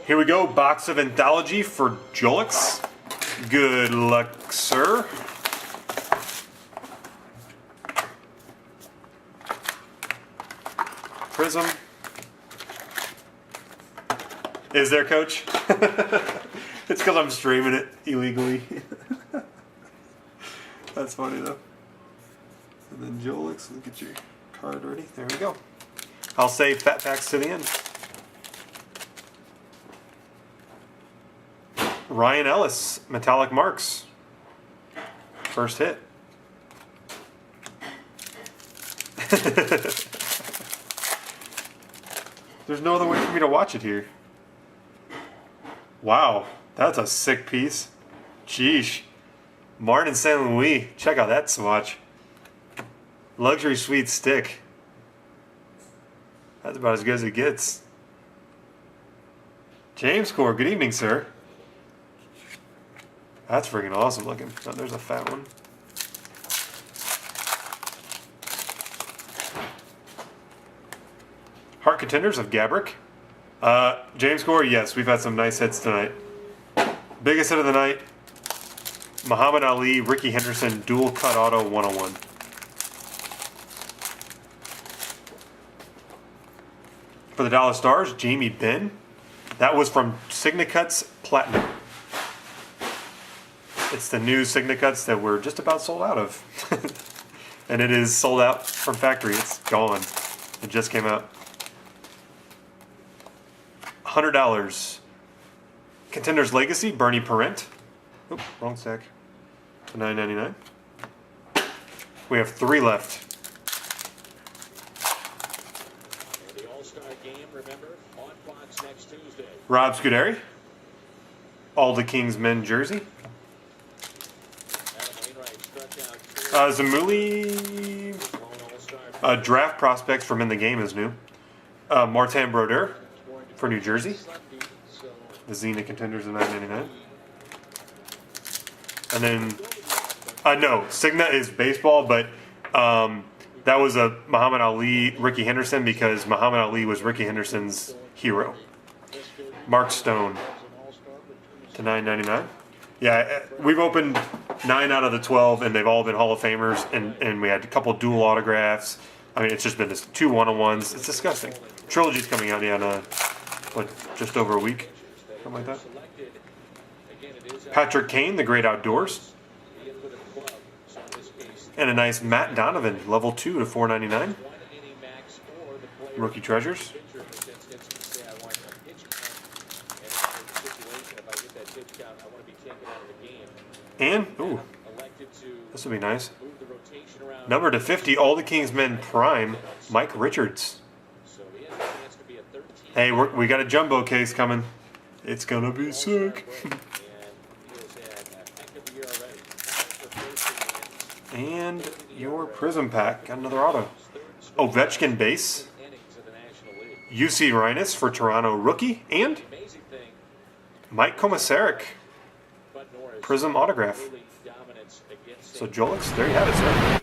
Here we go, box of Anthology for Johlix. Good luck, sir. Prism. Is there, Coach? It's because I'm streaming it illegally. That's funny, though. And then Johlix, look at your card ready. There we go. I'll save Fat Packs to the end. Ryan Ellis, Metallic Marks. First hit. There's no other way for me to watch it here. Wow, that's a sick piece. Sheesh. Martin St. Louis. Check out that swatch. Luxury Sweet Stick. That's about as good as it gets. James Core, good evening, sir. That's freaking awesome looking. Oh, there's a fat one. Heart Contenders of Gabrick. James Core, yes, we've had some nice hits tonight. Biggest hit of the night. Muhammad Ali, Ricky Henderson, dual cut auto 101. For the Dallas Stars, Jamie Benn. That was from Signicuts Platinum. It's the new Signicuts that we're just about sold out of. And it is sold out from factory. It's gone. It just came out. $100. Contenders Legacy, Bernie Parent. Oop, wrong stack. To $9.99. We have 3 left. The All-Star Game, remember, on Fox next Tuesday. Rob Scuderi. All the Kings men jersey. Zamuli. Draft prospects from In the Game is new. Martin Brodeur for New Jersey. The Zenith Contenders of $9.99. And then, no, Signa is baseball, but that was a Muhammad Ali, Ricky Henderson, because Muhammad Ali was Ricky Henderson's hero. Mark Stone to $9.99. Yeah, we've opened 9 out of the 12, and they've all been Hall of Famers, and we had a couple dual autographs. I mean, it's just been this 2 one-on-ones. It's disgusting. Trilogy's coming out in, what, just over a week? Something like that. Patrick Kane, The Great Outdoors. And a nice Matt Donovan, level 2 to $4.99. Rookie Treasures. And, ooh, this will be nice. Number to 50, All the Kings Men Prime, Mike Richards. Hey, we got a jumbo case coming. It's gonna be sick. And your Prism pack, got another auto. Ovechkin base. UC Rhinus for Toronto rookie, and Mike Komisarek. Prism autograph. So Johlix, there you have it, sir.